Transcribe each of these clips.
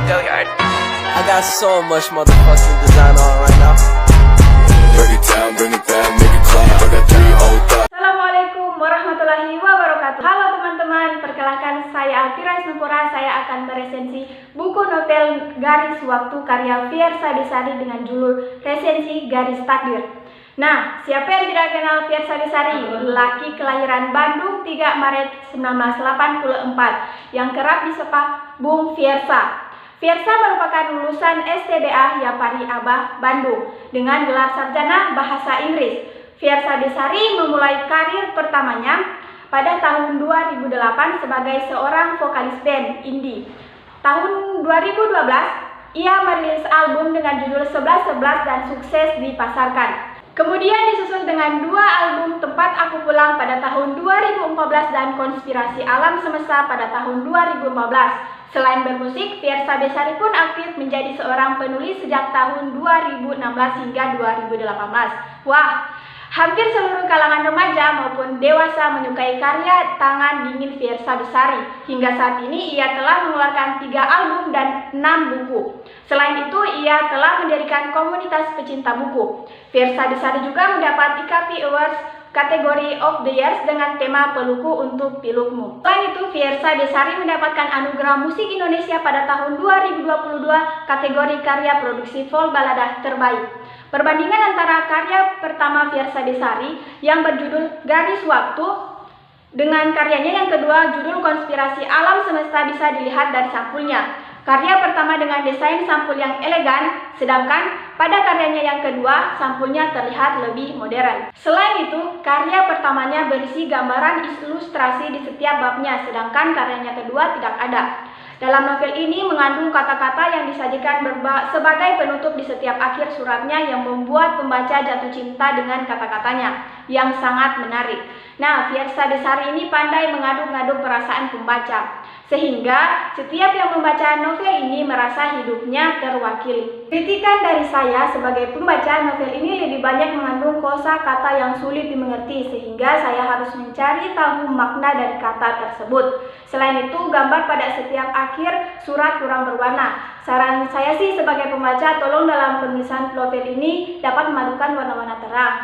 I got so much motherfucking design on right now. Break it down, bring it back, make it clap. I got 3 old thoughts. Assalamualaikum warahmatullahi wabarakatuh. Halo teman-teman, perkenalkan saya Alfira Isnupura. Saya akan meresensi buku novel Garis Waktu karya Fiersa Besari dengan judul Resensi Garis Takdir. Nah, siapa yang tidak kenal Fiersa Besari? Lelaki kelahiran Bandung 3 Maret 1984 yang kerap disapa Bung Fiersa. Fiersa merupakan lulusan STBA Yapari Abah, Bandung dengan gelar sarjana bahasa Inggris. Fiersa Besari memulai karir pertamanya pada tahun 2008 sebagai seorang vokalis band indie. Tahun 2012, ia merilis album dengan judul 1111 dan sukses dipasarkan. Kemudian disusul dengan 2 album Tempat Aku Pulang pada tahun 2014 dan Konspirasi Alam Semesta pada tahun 2015. Selain bermusik, Fiersa Besari pun aktif menjadi seorang penulis sejak tahun 2016 hingga 2018. Wah, hampir seluruh kalangan remaja maupun dewasa menyukai karya tangan dingin Fiersa Besari. Hingga saat ini ia telah mengeluarkan 3 album dan 6 buku. Selain itu, ia telah mendirikan komunitas pecinta buku. Fiersa Besari juga mendapat IKP Awards kategori of the Year dengan tema Pelukku untuk Pilukmu. Selain itu, Fiersa Besari mendapatkan anugerah musik Indonesia pada tahun 2022 kategori karya produksi folk balada terbaik. Perbandingan antara karya pertama Fiersa Besari yang berjudul Garis Waktu dengan karyanya yang kedua judul Konspirasi Alam Semesta bisa dilihat dari sampulnya. Karya pertama dengan desain sampul yang elegan, sedangkan pada karyanya yang kedua sampulnya terlihat lebih modern. Selain itu, karya pertamanya berisi gambaran ilustrasi di setiap babnya, sedangkan karyanya kedua tidak ada. Dalam novel ini mengandung kata-kata yang disajikan sebagai penutup di setiap akhir suratnya yang membuat pembaca jatuh cinta dengan kata-katanya yang sangat menarik. Nah, Fiersa Besari ini pandai mengaduk-ngaduk perasaan pembaca, sehingga setiap yang membaca novel ini merasa hidupnya terwakili. Kritikan dari saya sebagai pembaca, novel ini lebih banyak mengandung kosa kata yang sulit dimengerti, sehingga saya harus mencari tahu makna dari kata tersebut. Selain itu, gambar pada setiap akhir surat kurang berwarna. Saran saya sih sebagai pembaca, tolong dalam penulisan novel ini dapat memadukan warna-warna terang.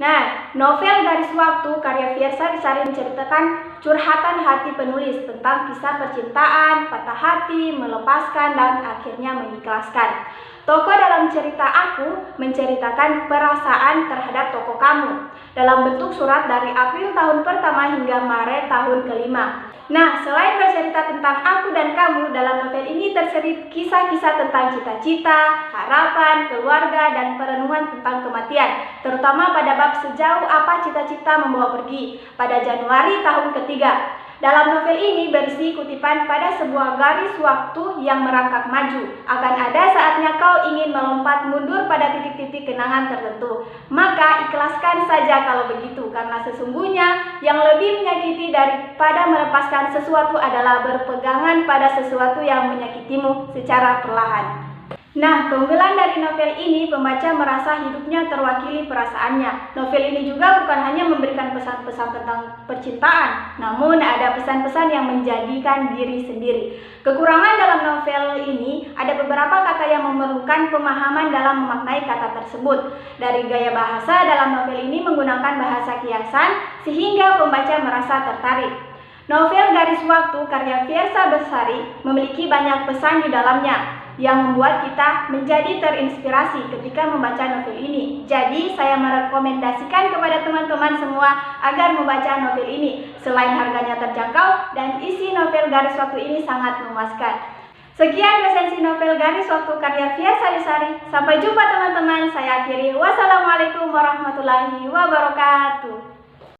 Nah, novel Garis Waktu karya Fiersa Besari menceritakan curhatan hati penulis tentang kisah percintaan, patah hati, melepaskan, dan akhirnya mengikhlaskan. Tokoh dalam cerita aku menceritakan perasaan terhadap tokoh kamu dalam bentuk surat dari April tahun pertama hingga Maret tahun kelima. Nah, selain bercerita tentang aku dan kamu, dalam novel ini terselip kisah-kisah tentang cita-cita, harapan, keluarga, dan perenungan tentang kematian, terutama pada bab sejauh apa cita-cita membawa pergi pada Januari tahun ketiga. Dalam novel ini berisi kutipan pada sebuah garis waktu yang merangkak maju. Akan ada saatnya kau ingin melompat mundur pada titik-titik kenangan tertentu. Maka ikhlaskan saja kalau begitu, karena sesungguhnya yang lebih menyakiti daripada melepaskan sesuatu adalah berpegangan pada sesuatu yang menyakitimu secara perlahan. Nah, keunggulan dari novel ini, pembaca merasa hidupnya terwakili perasaannya. Novel ini juga bukan hanya memberikan pesan-pesan tentang percintaan, namun ada pesan-pesan yang menjadikan diri sendiri. Kekurangan dalam novel ini, ada beberapa kata yang memerlukan pemahaman dalam memaknai kata tersebut. Dari gaya bahasa dalam novel ini menggunakan bahasa kiasan, sehingga pembaca merasa tertarik. Novel Garis Waktu karya Fiersa Besari memiliki banyak pesan di dalamnya yang membuat kita menjadi terinspirasi ketika membaca novel ini. Jadi saya merekomendasikan kepada teman-teman semua agar membaca novel ini. Selain harganya terjangkau dan isi novel Garis Waktu ini sangat memuaskan. Sekian resensi novel Garis Waktu karya Fiersa Besari. Sampai jumpa teman-teman. Saya akhiri. Wassalamualaikum warahmatullahi wabarakatuh.